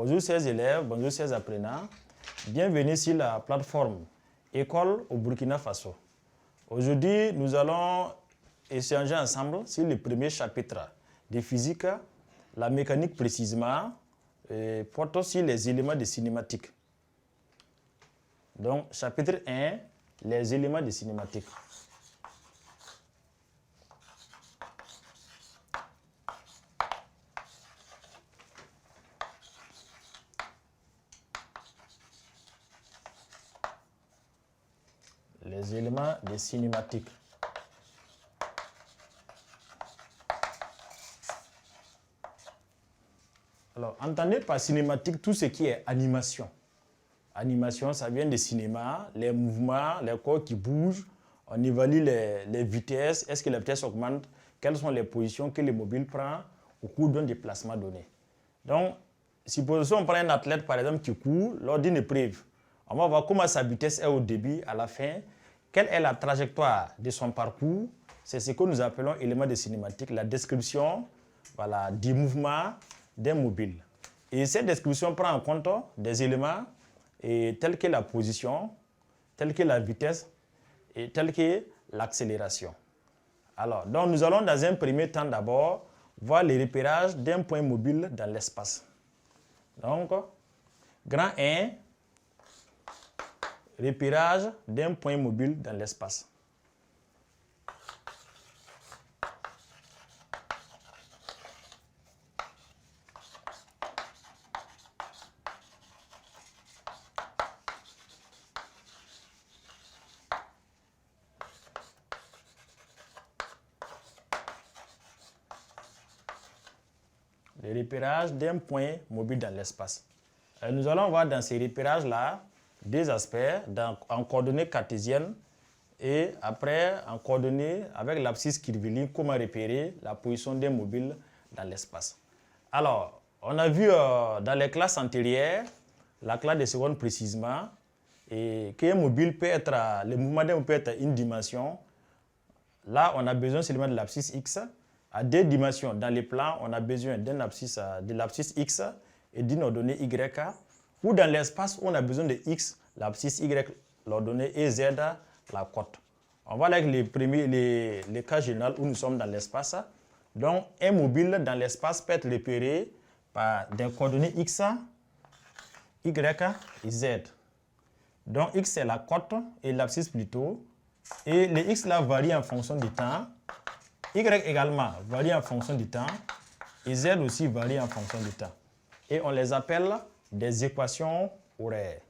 Bonjour chers élèves, bonjour chers apprenants. Bienvenue sur la plateforme École au Burkina Faso. Aujourd'hui, nous allons échanger ensemble sur le premier chapitre de physique, la mécanique précisément, et portant sur les éléments de cinématique. Donc, chapitre 1, les éléments de cinématique. Les éléments de cinématique. Alors, entendez par cinématique tout ce qui est animation. Animation, ça vient du cinéma, les mouvements, les corps qui bougent. On évalue les vitesses. Est-ce que la vitesse augmente? Quelles sont les positions que le mobile prend au cours d'un déplacement donné? Donc, supposons on prend un athlète, par exemple, qui court lors d'une épreuve. On va voir comment sa vitesse est au début, à la fin. Quelle est la trajectoire de son parcours? C'est ce que nous appelons élément de cinématique, la description voilà, du mouvement d'un mobile. Et cette description prend en compte des éléments tels que la position, tels que la vitesse et tels que l'accélération. Alors, donc nous allons dans un premier temps d'abord voir le repérage d'un point mobile dans l'espace. Donc, grand 1, repérage d'un point mobile dans l'espace. Le repérage d'un point mobile dans l'espace. Nous allons voir dans ces repérages-là deux aspects, en coordonnées cartésiennes et après en coordonnées avec l'abscisse curviligne, comment repérer la position d'un mobile dans l'espace. Alors, on a vu dans les classes antérieures, la classe de seconde précisément, qu'un mobile peut être, le mouvement d'un mobile peut être une dimension. Là, on a besoin seulement de l'abscisse X. À deux dimensions, dans les plans, on a besoin de l'abscisse X et d'une ordonnée Y. Ou dans l'espace, on a besoin de X, l'abscisse Y, l'ordonnée et Z, la cote. On va avec les cas généraux où nous sommes dans l'espace. Donc, un mobile dans l'espace peut être repéré par des coordonnées X, Y et Z. Donc, X c'est la cote et l'abscisse plutôt. Et les X là varient en fonction du temps. Y également varie en fonction du temps et Z aussi varie en fonction du temps. Et on les appelle des équations horaires.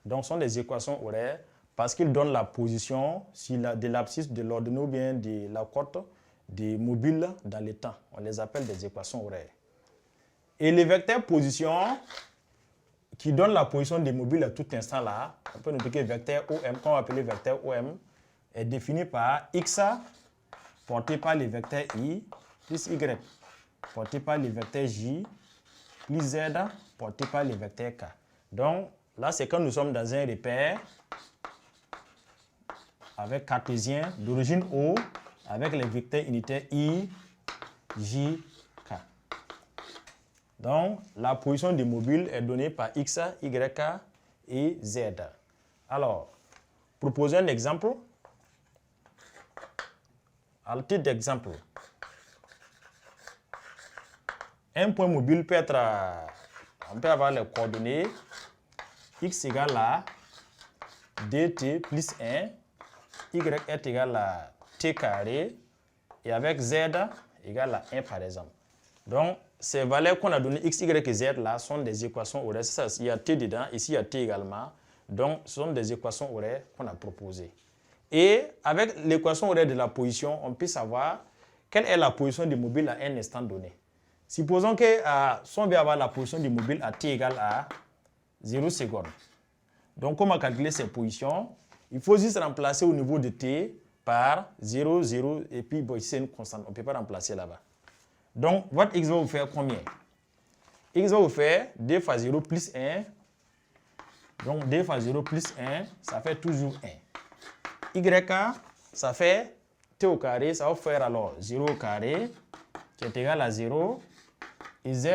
Donc, ce sont des équations horaires parce qu'ils donnent la position de l'abscisse de l'ordonnée ou bien de la cote des mobiles dans le temps. On les appelle des équations horaires. Et les vecteurs position qui donnent la position des mobiles à tout instant là, on peut noter que le vecteur OM, qu'on va appeler vecteur OM, est défini par X porté par le vecteur I plus Y porté par le vecteur J plus Z porté par le vecteur K. Donc là, c'est quand nous sommes dans un repère avec cartésien d'origine O avec les vecteurs unitaires I, J, K. Donc la position du mobile est donnée par X, Y et Z. Alors, proposons un exemple. À titre d'exemple, un point mobile peut être, on peut avoir les coordonnées x égale à dt plus 1, y est égal à t carré et avec z égale à 1 par exemple. Donc, ces valeurs qu'on a données x, y et z là sont des équations horaires. Ça, il y a t dedans, ici il y a t également. Donc, ce sont des équations horaires qu'on a proposées. Et avec l'équation horaire de la position, on peut savoir quelle est la position du mobile à un instant donné. Supposons que si on veut avoir la position du mobile à t égale à 0 secondes. Donc, comment calculer ces positions? Il faut juste remplacer au niveau de t par 0, 0, et puis bon, c'est une constante. On ne peut pas remplacer là-bas. Donc, votre x va vous faire combien? X va vous faire 2 fois 0 plus 1. Donc, 2 fois 0 plus 1, ça fait toujours 1. Y, ça fait t au carré, ça va faire alors 0 au carré, qui est égal à 0. Et z,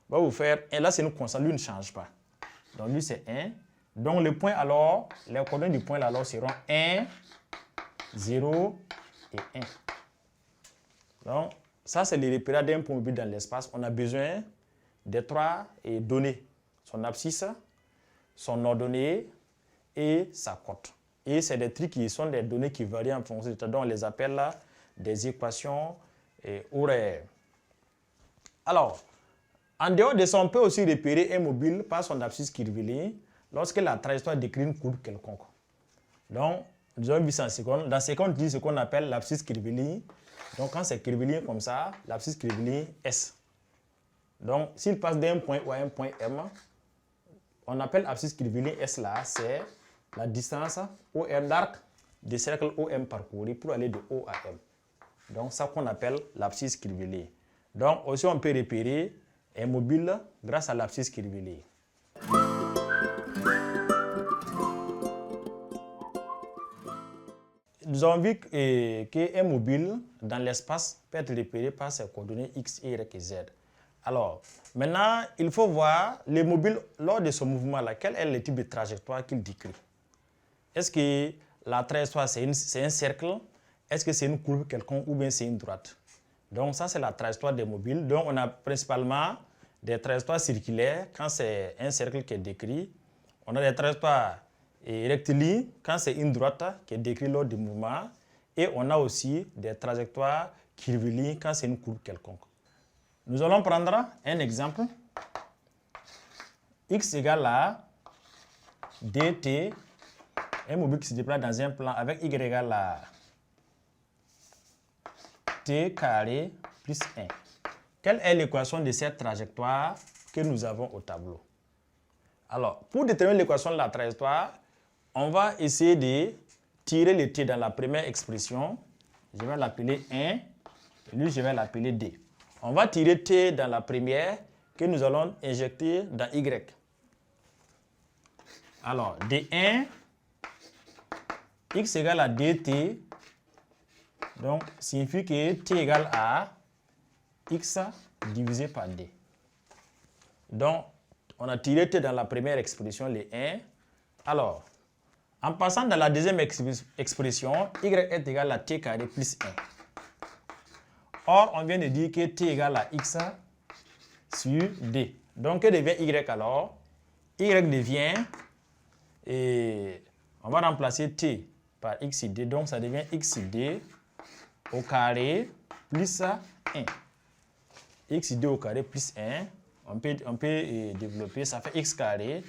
va vous faire 1. Là, c'est une constante, lui ne change pas. Donc, lui, c'est 1. Donc, le point alors, les coordonnées du point là, alors seront 1, 0 et 1. Donc, ça, c'est le repérage d'un point mobile dans l'espace. On a besoin des 3 données. Son abscisse, son ordonnée et sa cote. Et c'est des trucs qui sont des données qui varient en fonction du temps. Donc, on les appelle là des équations horaires. Alors, en dehors de ça, on peut aussi repérer un mobile par son abscisse curviligne lorsque la trajectoire décrit une courbe quelconque. Donc, nous avons vu ça en seconde. Dans ce cas, on utilise ce qu'on appelle l'abscisse curviligne. Donc, quand c'est curviligne comme ça, l'abscisse curviligne S. Donc, s'il passe d'un point O à un point M, on appelle l'abscisse curviligne S là, c'est la distance OM d'arc des cercles OM parcouru pour aller de O à M. Donc, ça qu'on appelle l'abscisse curviligne. Donc, aussi, on peut repérer un mobile grâce à l'abscisse curviligne. Nous avons vu qu'un mobile dans l'espace peut être repéré par ses coordonnées X, Y et Z. Alors, maintenant, il faut voir le mobile lors de ce mouvement-là. Quel est le type de trajectoire qu'il décrit? Est-ce que la trajectoire, c'est un cercle? Est-ce que c'est une courbe quelconque ou bien c'est une droite? Donc, ça, c'est la trajectoire des mobiles. Donc, on a principalement des trajectoires circulaires quand c'est un cercle qui est décrit. On a des trajectoires rectilignes quand c'est une droite qui est décrite lors du mouvement. Et on a aussi des trajectoires curvilignes quand c'est une courbe quelconque. Nous allons prendre un exemple. X égale à dt, un mobile qui se déplace dans un plan avec Y égale à t carré plus 1. Quelle est l'équation de cette trajectoire que nous avons au tableau? Alors, pour déterminer l'équation de la trajectoire, on va essayer de tirer le t dans la première expression. Je vais l'appeler 1, et lui, je vais l'appeler d. On va tirer t dans la première que nous allons injecter dans y. Alors, d1, x égale à dt, donc signifie que t égale à x divisé par d. Donc, on a tiré t dans la première expression, les 1. Alors, en passant dans la deuxième expression, y est égal à t carré plus 1. Or, on vient de dire que t égale à x sur d. Donc, que devient y alors? Y devient, et on va remplacer t par x sur d. Donc, ça devient x sur d au carré plus 1. X sur d au carré plus 1. On peut développer, ça fait x carré.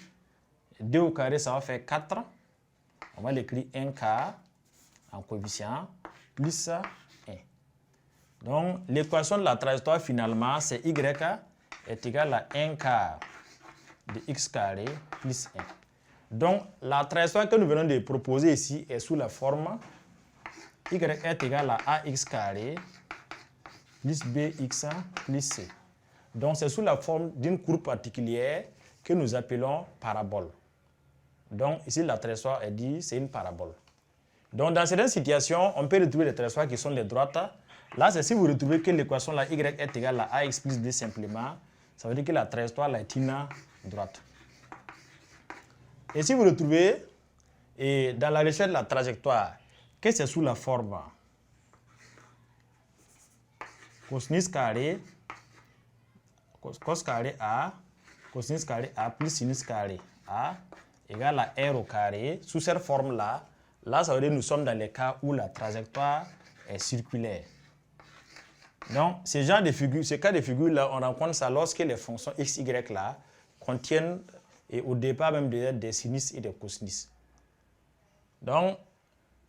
d au carré, ça va faire 4. On va l'écrire 1 quart en coefficient plus 1. Donc, l'équation de la trajectoire, finalement, c'est y est égal à 1 quart de x carré plus 1. Donc, la trajectoire que nous venons de proposer ici est sous la forme y est égal à ax carré plus bx plus c. Donc, c'est sous la forme d'une courbe particulière que nous appelons parabole. Donc, ici, la trajectoire est dit, c'est une parabole. Donc, dans certaines situations, on peut retrouver les trajectoires qui sont les droites. Là, c'est si vous retrouvez que l'équation là, y est égale à ax plus b simplement, ça veut dire que la trajectoire là, est une droite. Et si vous retrouvez dans la recherche de la trajectoire, que c'est sous la forme cosinus carré, cos carré a, cosinus carré a plus sinus carré a égale à r au carré, sous cette forme-là, ça veut dire que nous sommes dans les cas où la trajectoire est circulaire. Donc, ces cas de figure-là, on rencontre ça lorsque les fonctions x, y là contiennent, et au départ même des sinus et des cosinus. Donc,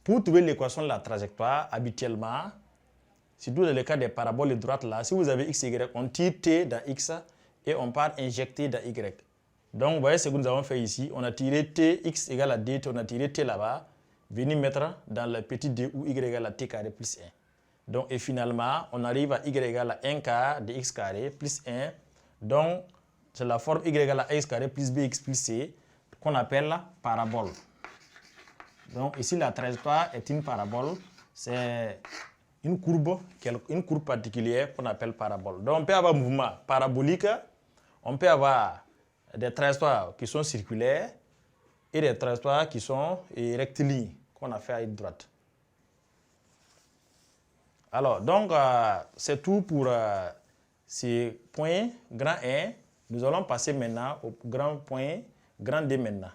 pour trouver l'équation de la trajectoire, habituellement, surtout dans le cas des paraboles droites là, si vous avez x, y, on tire t dans x et on part injecter dans y. Donc, vous voyez ce que nous avons fait ici. On a tiré t, x égale à dt, on a tiré t là-bas, venir mettre dans le petit d où y égale à t carré plus 1. Donc, et finalement, on arrive à y égale à 1 quart de x carré plus 1. Donc, c'est la forme y égale à x carré plus bx plus c qu'on appelle la parabole. Donc, ici, la trajectoire est une parabole. C'est une courbe particulière qu'on appelle parabole. Donc, on peut avoir un mouvement parabolique, on peut avoir des trajectoires qui sont circulaires et des trajectoires qui sont rectilignes, qu'on a fait à droite. Alors, donc, c'est tout pour ces points grand 1. Nous allons passer maintenant au grand point grand D maintenant.